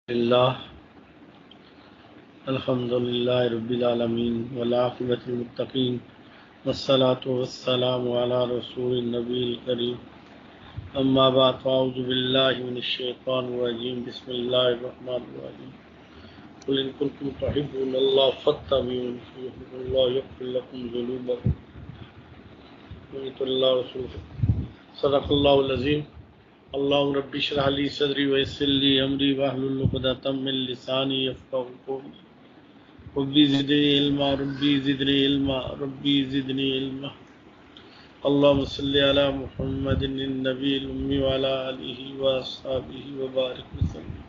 اللہ الحمد للہ رب العالمین والعاقبۃ للمتقین والصلاة والسلام علی رسول النبی الکریم اما بعد فاعوذ باللہ من الشیطان الرجیم بسم اللہ الرحمن الرحیم قل ان کنتم تحبون اللہ فاتبعونی یحببکم اللہ یغفر لکم ذنوبکم ومن یطع اللہ ورسولہ صدق اللہ العظیم اللہم رب اشرح لی صدری ویسر لی امری واحلل عقدۃ من لسانی یفقہوا قولی ربی زدنی علما ربی زدنی علما ربی زدنی علما اللہم صلی علی محمد النبی الامی وعلی آلہ واصحابہ وبارک وسلم۔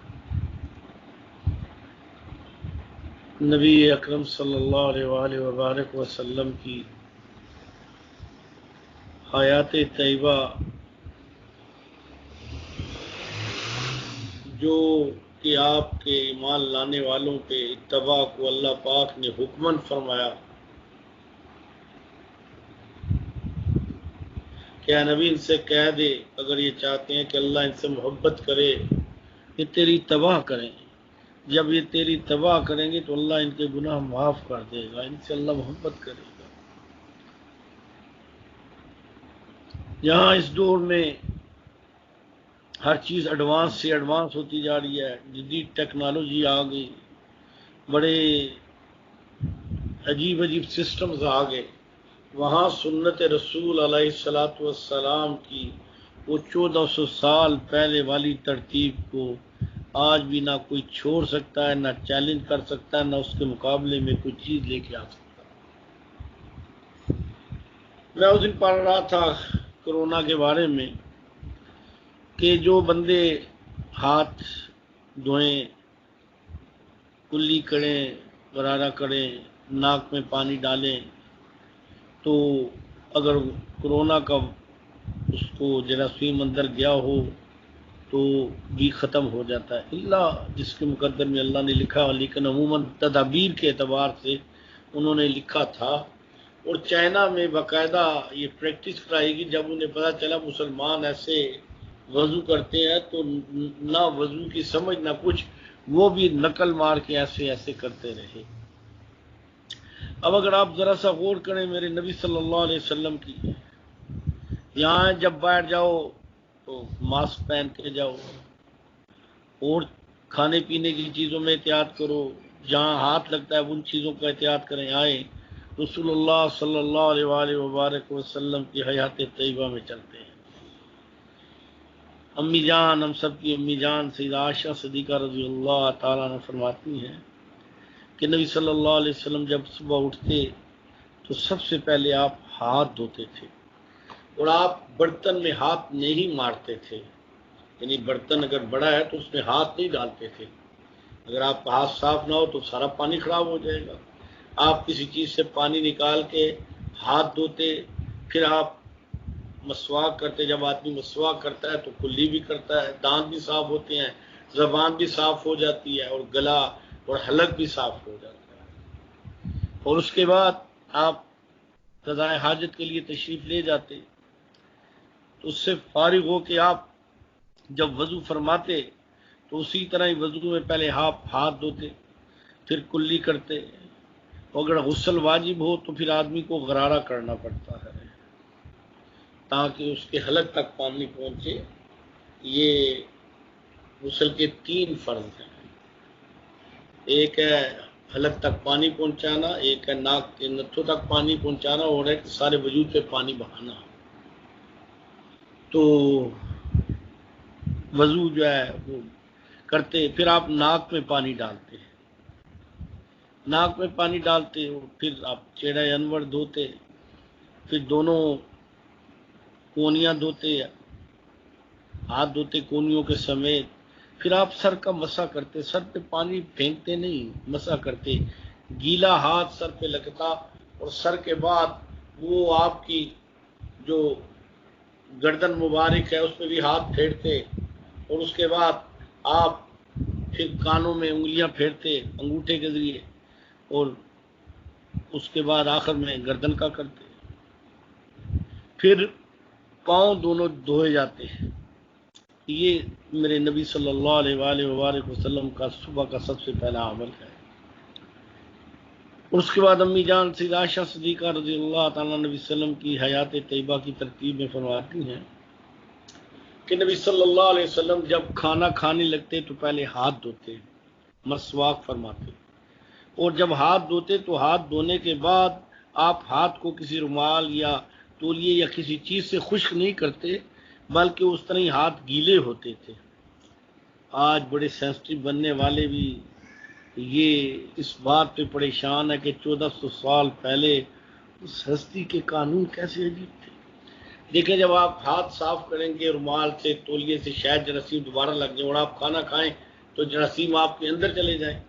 نبی اکرم صلی اللہ علیہ وآلہ وبارک وسلم کی حیات طیبہ جو کہ آپ کے ایمان لانے والوں پہ اتباع کو اللہ پاک نے حکمن فرمایا کہ اے نبی ان سے کہہ دے اگر یہ چاہتے ہیں کہ اللہ ان سے محبت کرے یہ تیری اتباع کریں، جب یہ تیری اتباع کریں گے تو اللہ ان کے گناہ معاف کر دے گا، ان سے اللہ محبت کرے گا۔ یہاں اس دور میں ہر چیز ایڈوانس سے ایڈوانس ہوتی جا رہی ہے، جدید ٹیکنالوجی آ گئی، بڑے عجیب عجیب سسٹمز آ گئے، وہاں سنت رسول علیہ الصلاۃ والسلام کی وہ 1400 سال پہلے والی ترتیب کو آج بھی نہ کوئی چھوڑ سکتا ہے، نہ چیلنج کر سکتا ہے، نہ اس کے مقابلے میں کوئی چیز لے کے آ سکتا ہے۔ میں اس دن پڑھ رہا تھا کرونا کے بارے میں کہ جو بندے ہاتھ دھوئیں، کلی کریں، غرارہ کریں، ناک میں پانی ڈالیں تو اگر کرونا کا اس کو جراثیم اندر گیا ہو تو بھی ختم ہو جاتا ہے، اللہ جس کے مقدر میں اللہ نے لکھا، لیکن عموماً تدابیر کے اعتبار سے انہوں نے لکھا تھا۔ اور چائنا میں باقاعدہ یہ پریکٹس کرائی گی، جب انہیں پتہ چلا مسلمان ایسے وضو کرتے ہیں تو نہ وضو کی سمجھ نہ کچھ، وہ بھی نقل مار کے ایسے ایسے کرتے رہے۔ اب اگر آپ ذرا سا غور کریں میرے نبی صلی اللہ علیہ وسلم کی، یہاں جب باہر جاؤ تو ماسک پہن کے جاؤ، اور کھانے پینے کی چیزوں میں احتیاط کرو، جہاں ہاتھ لگتا ہے ان چیزوں کا احتیاط کریں۔ آئے رسول اللہ صلی اللہ علیہ وآلہ وبارک وسلم کی حیات طیبہ میں چلتے ہیں۔ امی جان، ہم سب کی امی جان سیدہ عائشہ صدیقہ رضی اللہ تعالیٰ عنہ فرماتی ہیں کہ نبی صلی اللہ علیہ وسلم جب صبح اٹھتے تو سب سے پہلے آپ ہاتھ دھوتے تھے، اور آپ برتن میں ہاتھ نہیں مارتے تھے، یعنی برتن اگر بڑا ہے تو اس میں ہاتھ نہیں ڈالتے تھے، اگر آپ کا ہاتھ صاف نہ ہو تو سارا پانی خراب ہو جائے گا۔ آپ کسی چیز سے پانی نکال کے ہاتھ دھوتے، پھر آپ مسواک کرتے، جب آدمی مسواک کرتا ہے تو کلی بھی کرتا ہے، دانت بھی صاف ہوتے ہیں، زبان بھی صاف ہو جاتی ہے، اور گلا اور حلق بھی صاف ہو جاتا ہے۔ اور اس کے بعد آپ قضاء حاجت کے لیے تشریف لے جاتے تو اس سے فارغ ہو کے آپ جب وضو فرماتے تو اسی طرح ہی وضو میں پہلے ہاتھ دھوتے، پھر کلی کرتے، اگر غسل واجب ہو تو پھر آدمی کو غرارہ کرنا پڑتا ہے تاکہ اس کے حلق تک پانی پہنچے۔ یہ غسل کے 3 فرض ہیں، ایک ہے حلق تک پانی پہنچانا، ایک ہے ناک کے نتھوں تک پانی پہنچانا، اور ایک سارے وجود پہ پانی بہانا۔ تو وضو جو ہے وہ کرتے، پھر آپ ناک میں پانی ڈالتے، ناک میں پانی ڈالتے، اور پھر آپ چہرہ انور دھوتے، پھر دونوں کونیاں دھوتے، ہاتھ دھوتے کونیوں کے سمیت، پھر آپ سر کا مسح کرتے، سر پہ پانی پھینکتے نہیں، مسح کرتے، گیلا ہاتھ سر پہ لگتا، اور سر کے بعد وہ آپ کی جو گردن مبارک ہے اس پہ بھی ہاتھ پھیرتے، اور اس کے بعد آپ پھر کانوں میں انگلیاں پھیرتے انگوٹھے کے ذریعے، اور اس کے بعد آخر میں گردن کا کرتے، پھر پاؤں دونوں دھوئے جاتے ہیں، یہ میرے نبی صلی اللہ علیہ وآلہ وآلہ وسلم کا صبح کا سب سے پہلا عمل ہے۔ اس کے بعد امی جان سید عائشہ صدیقہ رضی اللہ تعالیٰ نبی صلی اللہ علیہ وسلم کی حیات طیبہ کی ترتیب میں فرماتی ہیں کہ نبی صلی اللہ علیہ وسلم جب کھانا کھانے لگتے تو پہلے ہاتھ دھوتے، مسواک فرماتے، اور جب ہاتھ دھوتے تو ہاتھ دھونے کے بعد آپ ہاتھ کو کسی رومال یا تولیے یا کسی چیز سے خشک نہیں کرتے، بلکہ اس طرح ہی ہاتھ گیلے ہوتے تھے۔ آج بڑے سینسٹیو بننے والے بھی یہ اس بات پہ پریشان ہے کہ 1400 سال پہلے اس ہستی کے قانون کیسے عجیب تھے۔ دیکھیں جب آپ ہاتھ صاف کریں گے رومال سے، تولیے سے، شاید جراثیم دوبارہ لگ جائیں، اور آپ کھانا کھائیں تو جراثیم آپ کے اندر چلے جائیں۔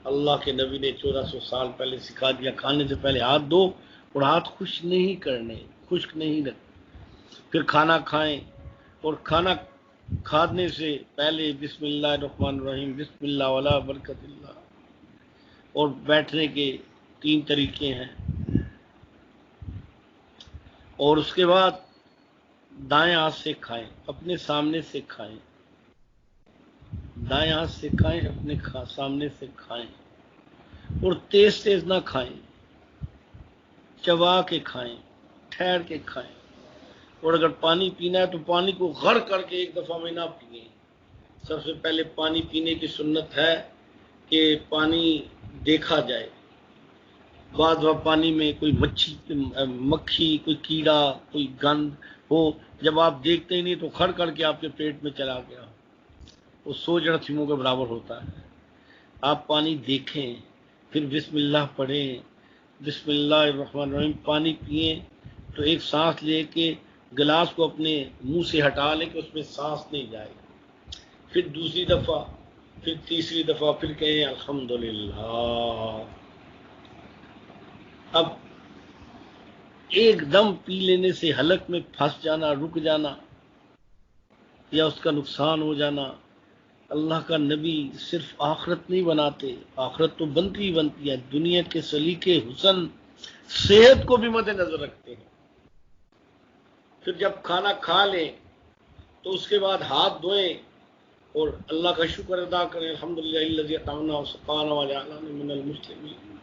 اللہ کے نبی نے 1400 سال پہلے سکھا دیا کھانے سے پہلے ہاتھ دو اور ہاتھ خشک نہیں کرنے، خشک نہیں رکھنے، پھر کھانا کھائیں، اور کھانا کھانے سے پہلے بسم اللہ الرحمن الرحیم، بسم اللہ ولا برکت اللہ، اور بیٹھنے کے 3 طریقے ہیں، اور اس کے بعد دائیں ہاتھ سے کھائیں، اپنے سامنے سے کھائیں، دائیں ہاتھ سے کھائیں، اپنے سامنے سے کھائیں، اور تیز تیز نہ کھائیں، چبا کے کھائیں، ٹھہر کے کھائیں، اور اگر پانی پینا ہے تو پانی کو غر کر کے ایک دفعہ میں نہ پیئیں۔ سب سے پہلے پانی پینے کی سنت ہے کہ پانی دیکھا جائے، بعض وقت پانی میں کوئی مکھی، کوئی کیڑا، کوئی گند ہو، جب آپ دیکھتے ہی نہیں تو کھڑ کر کے آپ کے پیٹ میں چلا گیا، وہ 100 جراثیموں کے برابر ہوتا ہے۔ آپ پانی دیکھیں، پھر بسم اللہ پڑھیں، بسم اللہ الرحمن الرحیم، پانی پئیں تو ایک سانس لے کے گلاس کو اپنے منہ سے ہٹا لیں کہ اس میں سانس نہیں جائے، پھر دوسری دفعہ، پھر تیسری دفعہ، پھر کہیں الحمدللہ۔ اب ایک دم پی لینے سے حلق میں پھنس جانا، رک جانا یا اس کا نقصان ہو جانا، اللہ کا نبی صرف آخرت نہیں بناتے، آخرت تو بنتی ہی بنتی ہے، دنیا کے سلیقے، حسن، صحت کو بھی مد نظر رکھتے ہیں۔ پھر جب کھانا کھا لیں تو اس کے بعد ہاتھ دھوئیں اور اللہ کا شکر ادا کریں، الحمدللہ الذی اطعمنا وسقانا وجعلنا من المسلمین،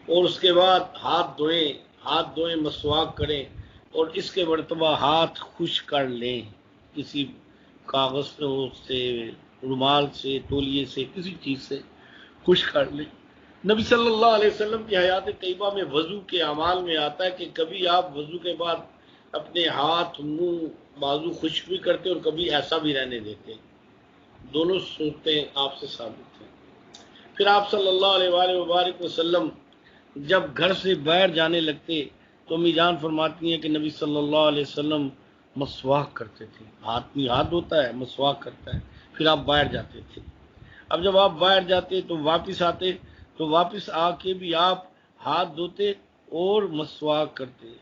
اور اس کے بعد ہاتھ دھوئیں، مسواک کریں، اور اس کے مرتبہ ہاتھ خشک کر لیں، کسی کاغذ سے، رومال سے، تولیے سے، کسی چیز سے خشک کر لیں۔ نبی صلی اللہ علیہ وسلم کی حیات طیبہ میں وضو کے اعمال میں آتا ہے کہ کبھی آپ وضو کے بعد اپنے ہاتھ، منہ، بازو خشک بھی کرتے اور کبھی ایسا بھی رہنے دیتے، دونوں صورتیں آپ سے ثابت ہیں۔ پھر آپ صلی اللہ علیہ وآلہ وبارک وسلم جب گھر سے باہر جانے لگتے تو امی جان فرماتی ہیں کہ نبی صلی اللہ علیہ وسلم مسواک کرتے تھے، آدمی ہاتھ دھوتا ہے، مسواک کرتا ہے، پھر آپ باہر جاتے تھے۔ اب جب آپ باہر جاتے تو واپس آتے تو واپس آ کے بھی آپ ہاتھ دھوتے اور مسواک کرتے۔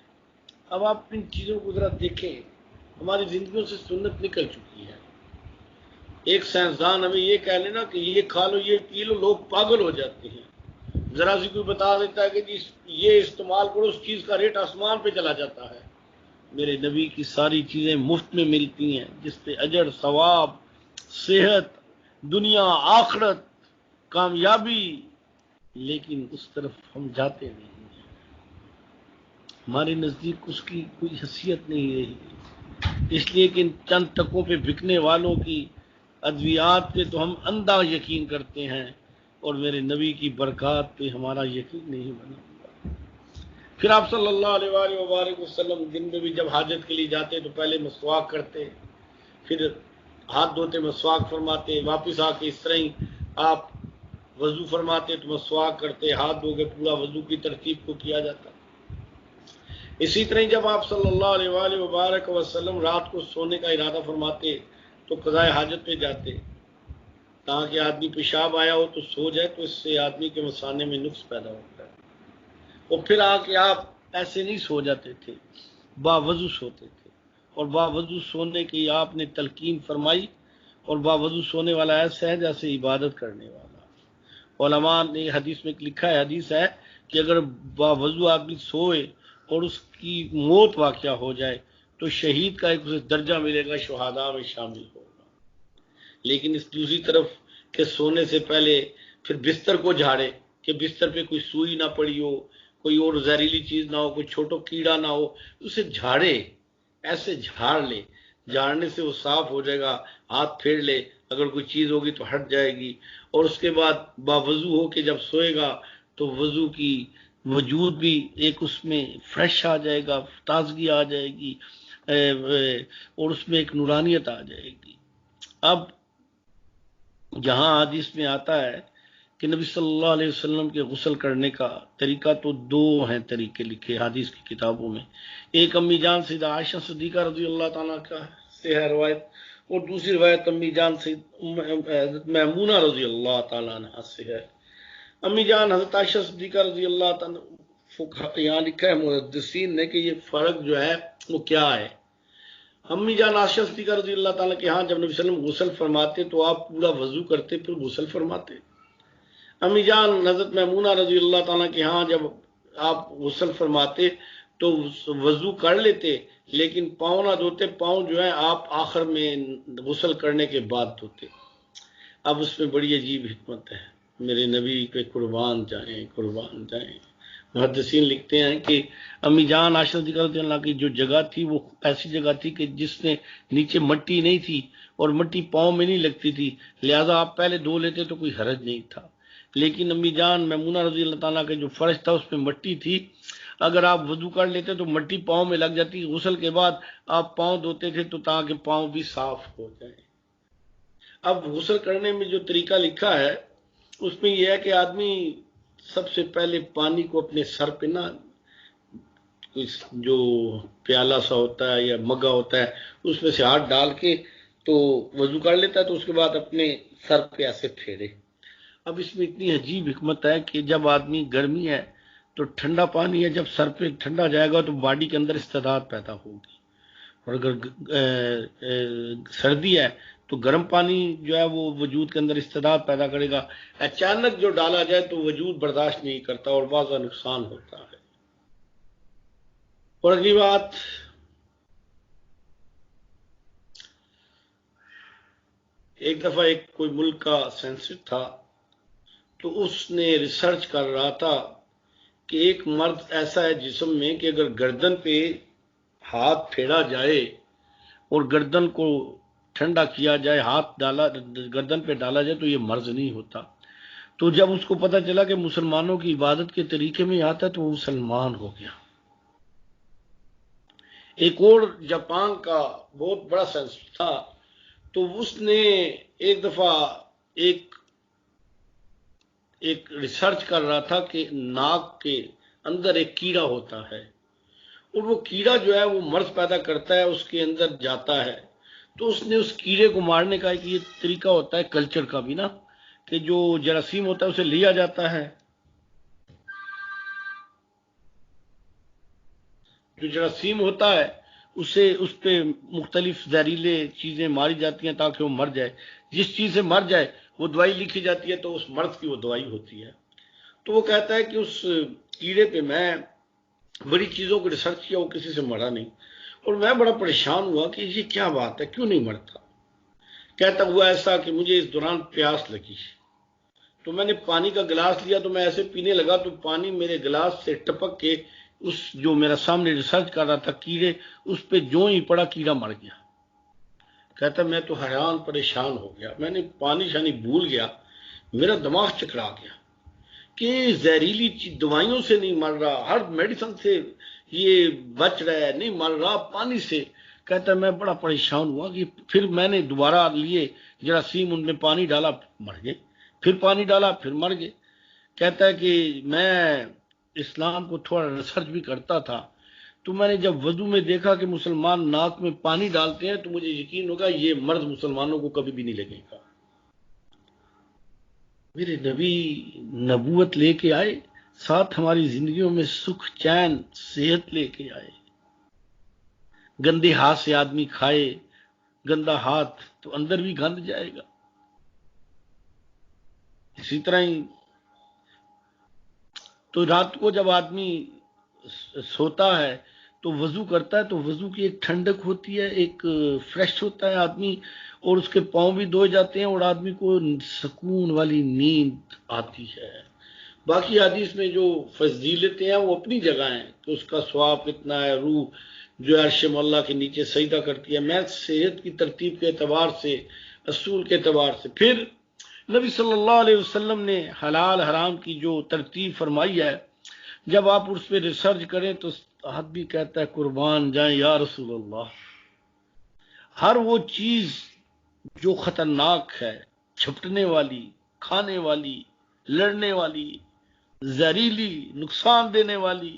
اب آپ ان چیزوں کو ذرا دیکھیں، ہماری زندگیوں سے سنت نکل چکی ہے۔ ایک سائنسدان ہمیں یہ کہہ لینا کہ یہ کھا لو، یہ پی لو، لوگ پاگل ہو جاتے ہیں۔ ذرا سی کوئی بتا دیتا ہے کہ جی یہ استعمال کرو، اس چیز کا ریٹ آسمان پہ چلا جاتا ہے۔ میرے نبی کی ساری چیزیں مفت میں ملتی ہیں، جس پہ اجر، ثواب، صحت، دنیا، آخرت، کامیابی، لیکن اس طرف ہم جاتے نہیں ہیں، ہمارے نزدیک اس کی کوئی حیثیت نہیں رہی، اس لیے کہ ان چند ٹکوں پہ بکنے والوں کی ادویات پہ تو ہم اندھا یقین کرتے ہیں، اور میرے نبی کی برکات پہ ہمارا یقین نہیں بنا ہوا۔ پھر آپ صلی اللہ علیہ وآلہ وبارک وسلم دن میں بھی جب حاجت کے لیے جاتے تو پہلے مسواک کرتے، پھر ہاتھ دھوتے، مسواک فرماتے، واپس آ کے اس طرح ہی آپ وضو فرماتے تو مسواک کرتے، ہاتھ دھو کے پورا وضو کی ترتیب کو کیا جاتا۔ اسی طرح جب آپ صلی اللہ علیہ وآلہ وبارک وسلم رات کو سونے کا ارادہ فرماتے تو قضاء حاجت پہ جاتے، تاکہ آدمی پیشاب آیا ہو تو سو جائے، تو اس سے آدمی کے مثانے میں نقص پیدا ہوتا ہے، اور پھر آ کے آپ ایسے نہیں سو جاتے تھے، باوضو سوتے تھے، اور باوضو سونے کی آپ نے تلقین فرمائی، اور باوضو سونے والا ایسا ہے جیسے عبادت کرنے والا۔ علماء نے حدیث میں لکھا ہے، حدیث ہے کہ اگر باوضو آدمی سوئے اور اس کی موت واقعہ ہو جائے تو شہید کا ایک اسے درجہ ملے گا، شہداء میں شامل ہوگا۔ لیکن اس دوسری طرف کہ سونے سے پہلے پھر بستر کو جھاڑے، کہ بستر پہ کوئی سوئی نہ پڑی ہو، کوئی اور زہریلی چیز نہ ہو، کوئی چھوٹا کیڑا نہ ہو، اسے جھاڑے، ایسے جھاڑ لے، جھاڑنے سے وہ صاف ہو جائے گا، ہاتھ پھیر لے، اگر کوئی چیز ہوگی تو ہٹ جائے گی، اور اس کے بعد باوضو ہو کے جب سوئے گا تو وضو کی وجود بھی ایک اس میں فریش آ جائے گا، تازگی آ جائے گی، اور اس میں ایک نورانیت آ جائے گی۔ اب جہاں حدیث میں آتا ہے کہ نبی صلی اللہ علیہ وسلم کے غسل کرنے کا طریقہ، تو دو ہیں طریقے لکھے حدیث کی کتابوں میں، ایک امی جان سیدہ عائشہ صدیقہ رضی اللہ تعالیٰ کا سے ہے روایت، اور دوسری روایت امی جان سے حضرت میمونہ رضی اللہ تعالیٰ عنہ سے ہے۔ امی جان حضرت عائشہ صدیقہ رضی اللہ تعالیٰ، یہاں لکھا ہے محدثین نے کہ یہ فرق جو ہے وہ کیا ہے۔ امی جان عائشہ صدیقہ رضی اللہ تعالیٰ کے ہاں جب نبی صلی اللہ علیہ وسلم غسل فرماتے تو آپ پورا وضو کرتے پھر غسل فرماتے۔ امی جان حضرت میمونہ رضی اللہ تعالیٰ کے ہاں جب آپ غسل فرماتے تو وضو کر لیتے لیکن پاؤں نہ دھوتے، پاؤں جو ہے آپ آخر میں غسل کرنے کے بعد دھوتے۔ اب اس میں بڑی عجیب حکمت ہے، میرے نبی پہ قربان جائیں، قربان جائیں۔ محدثین لکھتے ہیں کہ امی جان عائشہ رضی اللہ کی جو جگہ تھی وہ ایسی جگہ تھی کہ جس میں نیچے مٹی نہیں تھی اور مٹی پاؤں میں نہیں لگتی تھی، لہذا آپ پہلے دھو لیتے تو کوئی حرج نہیں تھا۔ لیکن امی جان میمونہ رضی اللہ تعالیٰ کے جو فرش تھا اس میں مٹی تھی، اگر آپ وضو کر لیتے تو مٹی پاؤں میں لگ جاتی، غسل کے بعد آپ پاؤں دھوتے تھے تو تاکہ پاؤں بھی صاف ہو جائیں۔ اب غسل کرنے میں جو طریقہ لکھا ہے اس میں یہ ہے کہ آدمی سب سے پہلے پانی کو اپنے سر پہ نہ، جو پیالہ سا ہوتا ہے یا مگا ہوتا ہے اس میں سے ہاتھ ڈال کے تو وضو کر لیتا ہے، تو اس کے بعد اپنے سر پہ ایسے پھیرے۔ اب اس میں اتنی عجیب حکمت ہے کہ جب آدمی گرمی ہے تو ٹھنڈا پانی ہے، جب سر پہ ٹھنڈا جائے گا تو باڈی کے اندر استعداد پیدا ہوگی، اور اگر سردی ہے تو گرم پانی جو ہے وہ وجود کے اندر استعداد پیدا کرے گا، اچانک جو ڈالا جائے تو وجود برداشت نہیں کرتا اور بعض نقصان ہوتا ہے۔ اور اگلی بات، ایک دفعہ ایک کوئی ملک کا سینسس تھا تو اس نے ریسرچ کر رہا تھا کہ ایک مرد ایسا ہے جسم میں کہ اگر گردن پہ ہاتھ پھیرا جائے اور گردن کو ٹھنڈا کیا جائے، ہاتھ ڈالا گردن پہ ڈالا جائے تو یہ مرض نہیں ہوتا۔ تو جب اس کو پتا چلا کہ مسلمانوں کی عبادت کے طریقے میں آتا ہے تو وہ مسلمان ہو گیا۔ ایک اور جاپان کا بہت بڑا سائنسداں تھا تو اس نے ایک دفعہ ایک ریسرچ کر رہا تھا کہ ناک کے اندر ایک کیڑا ہوتا ہے اور وہ کیڑا جو ہے وہ مرض پیدا کرتا ہے، اس کے اندر جاتا ہے، تو اس نے اس کیڑے کو مارنے کا ایک یہ طریقہ ہوتا ہے کلچر کا بھی نا، کہ جو جراثیم ہوتا ہے اسے لیا جاتا ہے، جو جراثیم ہوتا ہے اسے اس پہ مختلف زہریلے چیزیں ماری جاتی ہیں تاکہ وہ مر جائے، جس چیز سے مر جائے وہ دوائی لکھی جاتی ہے تو اس مرض کی وہ دوائی ہوتی ہے۔ تو وہ کہتا ہے کہ اس کیڑے پہ میں بڑی چیزوں کو ریسرچ کیا، وہ کسی سے مرا نہیں، اور میں بڑا پریشان ہوا کہ یہ کیا بات ہے، کیوں نہیں مرتا۔ کہتا ہوا ایسا کہ مجھے اس دوران پیاس لگی تو میں نے پانی کا گلاس لیا تو میں ایسے پینے لگا تو پانی میرے گلاس سے ٹپک کے اس جو میرا سامنے ریسرچ کر رہا تھا کیڑے، اس پہ جو ہی پڑا کیڑا مر گیا۔ کہتا میں تو حیران پریشان ہو گیا، میں نے پانی شانی بھول گیا، میرا دماغ چکرا گیا کہ زہریلی دوائیوں سے نہیں مر رہا، ہر میڈیسن سے یہ بچ رہا ہے، نہیں مر رہا پانی سے۔ کہتا میں بڑا پریشان ہوا کہ پھر میں نے دوبارہ لیے جراثیم، ان میں پانی ڈالا، مر گئے، پھر پانی ڈالا پھر مر گئے۔ کہتا ہے کہ میں اسلام کو تھوڑا ریسرچ بھی کرتا تھا تو میں نے جب وضو میں دیکھا کہ مسلمان ناک میں پانی ڈالتے ہیں تو مجھے یقین ہوگا یہ مرض مسلمانوں کو کبھی بھی نہیں لگے گا۔ میرے نبی نبوت لے کے آئے، ساتھ ہماری زندگیوں میں سکھ چین صحت لے کے آئے۔ گندے ہاتھ سے آدمی کھائے، گندا ہاتھ تو اندر بھی گند جائے گا۔ اسی طرح ہی تو رات کو جب آدمی سوتا ہے تو وضو کرتا ہے تو وضو کی ایک ٹھنڈک ہوتی ہے، ایک فریش ہوتا ہے آدمی، اور اس کے پاؤں بھی دھوئے جاتے ہیں اور آدمی کو سکون والی نیند آتی ہے۔ باقی حدیث میں جو فضیلتیں ہیں وہ اپنی جگہ ہیں کہ اس کا ثواب کتنا ہے، روح جو عرش مولا کے نیچے سجدہ کرتی ہے۔ میں صحت کی ترتیب کے اعتبار سے، اصول کے اعتبار سے، پھر نبی صلی اللہ علیہ وسلم نے حلال حرام کی جو ترتیب فرمائی ہے، جب آپ اس پہ ریسرچ کریں تو آدمی کہتا ہے قربان جائیں یا رسول اللہ، ہر وہ چیز جو خطرناک ہے، چھپٹنے والی، کھانے والی، لڑنے والی، زہریلی، نقصان دینے والی،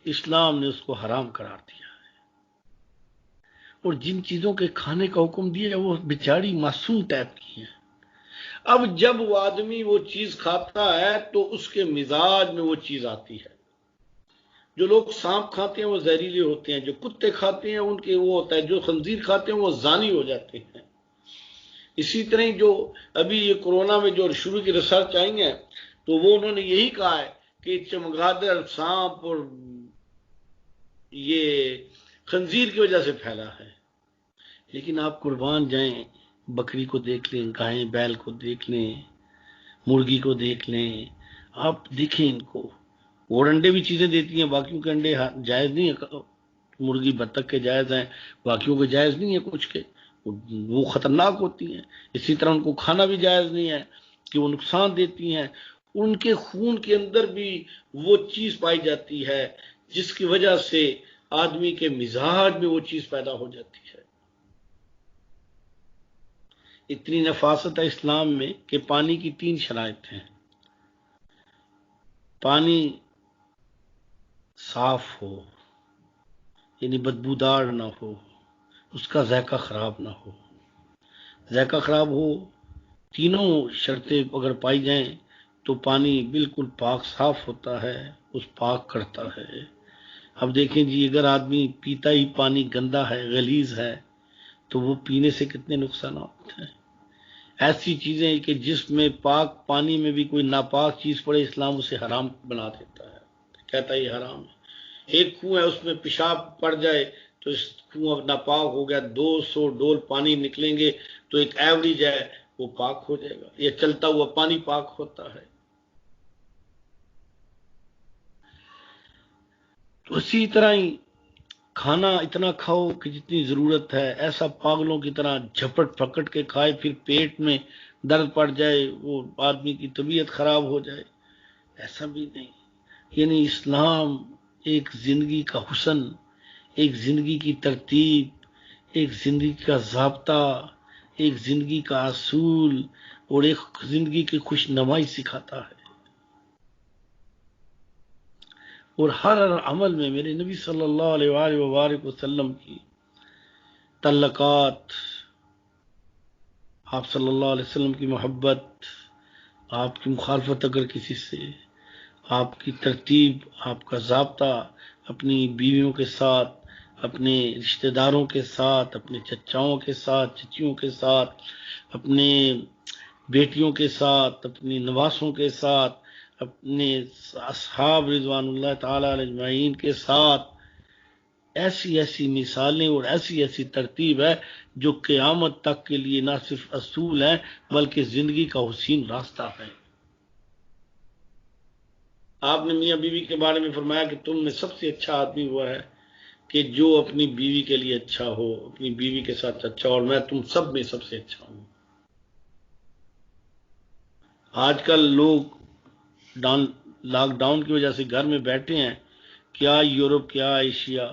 اسلام نے اس کو حرام قرار دیا، اور جن چیزوں کے کھانے کا حکم دیا ہے وہ بیچاری معصوم ٹائپ کی ہیں۔ اب جب وہ آدمی وہ چیز کھاتا ہے تو اس کے مزاج میں وہ چیز آتی ہے۔ جو لوگ سانپ کھاتے ہیں وہ زہریلے ہوتے ہیں، جو کتے کھاتے ہیں ان کے وہ ہوتا ہے، جو خنزیر کھاتے ہیں وہ زانی ہو جاتے ہیں۔ اسی طرح جو ابھی یہ کورونا میں جو شروع کی ریسرچ آئی ہیں تو وہ انہوں نے یہی کہا ہے کہ چمگادڑ، سانپ اور یہ خنزیر کی وجہ سے پھیلا ہے۔ لیکن آپ قربان جائیں، بکری کو دیکھ لیں، گائیں بیل کو دیکھ لیں، مرغی کو دیکھ لیں، آپ دیکھیں ان کو، اور انڈے بھی چیزیں دیتی ہیں، باقیوں کے انڈے جائز نہیں ہے، مرغی بطخ کے جائز ہیں، باقیوں کے جائز نہیں ہے کچھ کے، وہ خطرناک ہوتی ہیں۔ اسی طرح ان کو کھانا بھی جائز نہیں ہے کہ وہ نقصان دیتی ہیں۔ ان کے خون کے اندر بھی وہ چیز پائی جاتی ہے جس کی وجہ سے آدمی کے مزاج میں وہ چیز پیدا ہو جاتی ہے۔ اتنی نفاست ہے اسلام میں کہ پانی کی 3 شرائط ہیں۔ پانی صاف ہو، یعنی بدبودار نہ ہو، اس کا ذائقہ خراب نہ ہو، ذائقہ خراب ہو، تینوں شرطیں اگر پائی جائیں تو پانی بالکل پاک صاف ہوتا ہے، اس پاک کرتا ہے۔ اب دیکھیں جی، اگر آدمی پیتا ہی پانی گندا ہے، غلیظ ہے، تو وہ پینے سے کتنے نقصانات ہیں۔ ایسی چیزیں کہ جس میں پاک پانی میں بھی کوئی ناپاک چیز پڑے، اسلام اسے حرام بنا دیتا ہے، کہتا ہے یہ حرام ہے۔ ایک کنواں ہے، اس میں پیشاب پڑ جائے تو اس کنواں ناپاک ہو گیا، 200 ڈول پانی نکلیں گے تو ایک ایوریج ہے وہ پاک ہو جائے گا۔ یہ چلتا ہوا پانی پاک ہوتا ہے۔ تو اسی طرح ہی کھانا اتنا کھاؤ کہ جتنی ضرورت ہے، ایسا پاگلوں کی طرح جھپٹ پکٹ کے کھائے پھر پیٹ میں درد پڑ جائے، وہ آدمی کی طبیعت خراب ہو جائے، ایسا بھی نہیں۔ یعنی اسلام ایک زندگی کا حسن، ایک زندگی کی ترتیب، ایک زندگی کا ضابطہ، ایک زندگی کا اصول اور ایک زندگی کی خوش نمائی سکھاتا ہے۔ اور ہر عمل میں میرے نبی صلی اللہ علیہ وآلہ وبارک وسلم کی تعلقات، آپ صلی اللہ علیہ وسلم کی محبت، آپ کی مخالفت اگر کسی سے، آپ کی ترتیب، آپ کا ضابطہ اپنی بیویوں کے ساتھ، اپنے رشتہ داروں کے ساتھ، اپنے چچاؤں کے ساتھ، چچیوں کے ساتھ، اپنے بیٹیوں کے ساتھ، اپنی نواسوں کے ساتھ، اپنے اصحاب رضوان اللہ تعالی علیہ اجمعین کے ساتھ، ایسی ایسی مثالیں اور ایسی ایسی ترتیب ہے جو قیامت تک کے لیے نہ صرف اصول ہیں بلکہ زندگی کا حسین راستہ ہے۔ آپ نے میاں بیوی کے بارے میں فرمایا کہ تم میں سب سے اچھا آدمی وہ ہے کہ جو اپنی بیوی کے لیے اچھا ہو، اپنی بیوی کے ساتھ اچھا، اور میں تم سب میں سب سے اچھا ہوں۔ آج کل لوگ لاک ڈاؤن کی وجہ سے گھر میں بیٹھے ہیں، کیا یورپ، کیا ایشیا،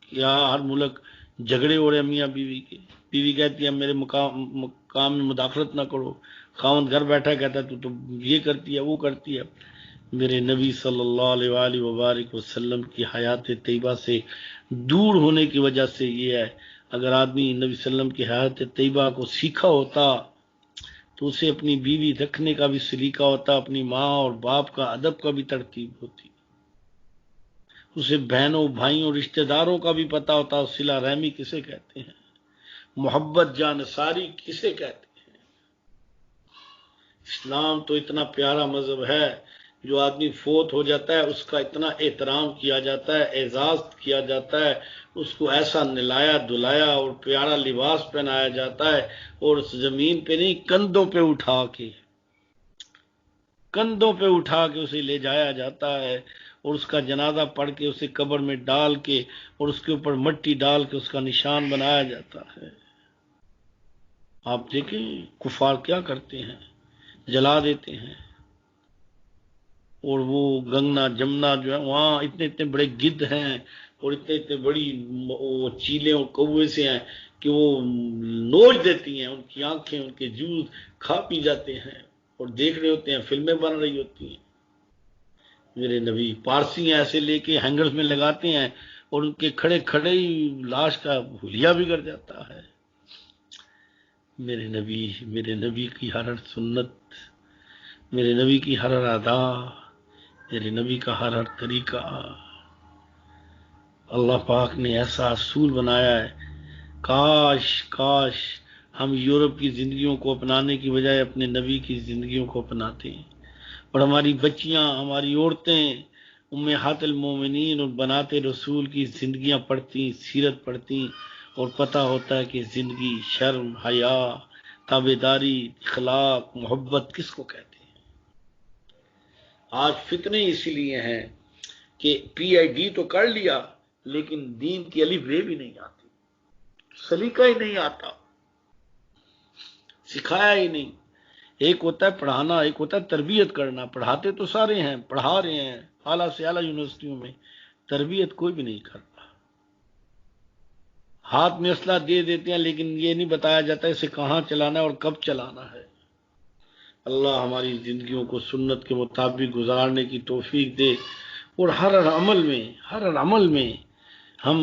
کیا ہر ملک جھگڑے ہو رہے ہیں میاں بیوی کے۔ بیوی کہتی ہے میرے کام میں مداخلت نہ کرو، خاوند گھر بیٹھا کہتا ہے تو یہ کرتی ہے وہ کرتی ہے۔ میرے نبی صلی اللہ علیہ وآلہ وبارک وسلم کی حیات طیبہ سے دور ہونے کی وجہ سے یہ ہے۔ اگر آدمی نبی صلی اللہ علیہ وسلم کی حیات طیبہ کو سیکھا ہوتا تو اسے اپنی بیوی رکھنے کا بھی سلیقہ ہوتا، اپنی ماں اور باپ کا ادب کا بھی ترتیب ہوتی، اسے بہنوں بھائیوں رشتہ داروں کا بھی پتہ ہوتا، صلہ رحمی کسے کہتے ہیں، محبت جانساری کسے کہتے ہیں۔ اسلام تو اتنا پیارا مذہب ہے جو آدمی فوت ہو جاتا ہے اس کا اتنا احترام کیا جاتا ہے، اعزاز کیا جاتا ہے، اس کو ایسا نلایا دلایا اور پیارا لباس پہنایا جاتا ہے، اور اس زمین پہ نہیں، کندھوں پہ اٹھا کے اسے لے جایا جاتا ہے، اور اس کا جنازہ پڑھ کے اسے قبر میں ڈال کے اور اس کے اوپر مٹی ڈال کے اس کا نشان بنایا جاتا ہے۔ آپ دیکھیں کفار کیا کرتے ہیں، جلا دیتے ہیں، اور وہ گنگنا جمنا جو ہے وہاں اتنے اتنے بڑے گدھ ہیں اور اتنے اتنے بڑی وہ چیلیں اور کوے سے ہیں کہ وہ نوچ دیتی ہیں، ان کی آنکھیں، ان کے جوز کھا پی جاتے ہیں، اور دیکھ رہے ہوتے ہیں، فلمیں بن رہی ہوتی ہیں۔ میرے نبی پارسی ہیں، ایسے لے کے ہینگرز میں لگاتے ہیں اور ان کے کھڑے کھڑے ہی لاش کا حلیہ بگڑ جاتا ہے۔ میرے نبی کی ہر ہر سنت، میرے نبی کی ہر ہر ادا، میرے نبی کا ہر ہر طریقہ، اللہ پاک نے ایسا اصول بنایا ہے۔ کاش ہم یورپ کی زندگیوں کو اپنانے کی بجائے اپنے نبی کی زندگیوں کو اپناتے ہیں، اور ہماری بچیاں، ہماری عورتیں امہات المومنین اور بنات رسول کی زندگیاں پڑھتی، سیرت پڑھتی، اور پتہ ہوتا ہے کہ زندگی شرم، حیا، تابعداری، اخلاق، محبت کس کو کہتے ہیں۔ آج فتنے اسی لیے ہیں کہ پی آئی ڈی تو کر لیا لیکن دین کی الف بے بھی نہیں آتی، سلیقہ ہی نہیں آتا، سکھایا ہی نہیں۔ ایک ہوتا ہے پڑھانا، ایک ہوتا ہے تربیت کرنا۔ پڑھاتے تو سارے ہیں، پڑھا رہے ہیں اعلیٰ سے اعلیٰ یونیورسٹیوں میں، تربیت کوئی بھی نہیں کرتا۔ ہاتھ میں اسلحہ دے دیتے ہیں لیکن یہ نہیں بتایا جاتا اسے کہاں چلانا ہے اور کب چلانا ہے۔ اللہ ہماری زندگیوں کو سنت کے مطابق گزارنے کی توفیق دے، اور ہر عمل میں ہم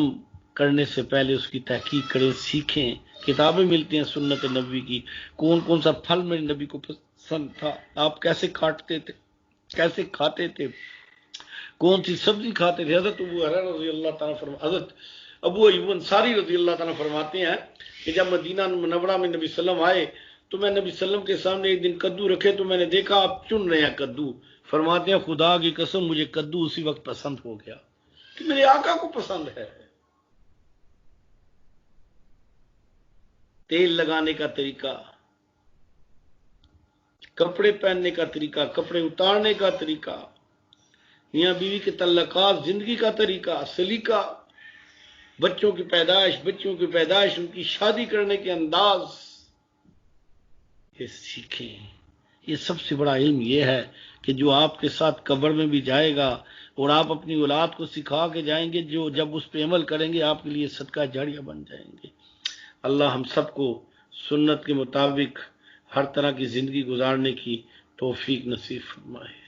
کرنے سے پہلے اس کی تحقیق کریں، سیکھیں۔ کتابیں ملتی ہیں سنت نبی کی، کون سا پھل میرے نبی کو پسند تھا، آپ کیسے کاٹتے تھے، کیسے کھاتے تھے، کون سی سبزی کھاتے تھے۔ حضرت ابو ایوب انصاری رضی اللہ تعالیٰ فرماتے ہیں کہ جب مدینہ منورہ میں نبی صلی اللہ علیہ وسلم آئے تو میں نبی صلی اللہ علیہ وسلم کے سامنے ایک دن کدو رکھے تو میں نے دیکھا آپ چن رہے ہیں کدو۔ فرماتے ہیں خدا کی قسم مجھے کدو اسی وقت پسند ہو گیا کہ میرے آقا کو پسند ہے۔ تیل لگانے کا طریقہ، کپڑے پہننے کا طریقہ، کپڑے اتارنے کا طریقہ، میاں بیوی کے تعلقات، زندگی کا طریقہ، سلیقہ، بچوں کی پیدائش، ان کی شادی کرنے کے انداز، یہ سیکھیں۔ یہ سب سے بڑا علم یہ ہے کہ جو آپ کے ساتھ قبر میں بھی جائے گا اور آپ اپنی اولاد کو سکھا کے جائیں گے، جو جب اس پہ عمل کریں گے آپ کے لیے صدقہ جاریہ بن جائیں گے۔ اللہ ہم سب کو سنت کے مطابق ہر طرح کی زندگی گزارنے کی توفیق نصیب فرمائے۔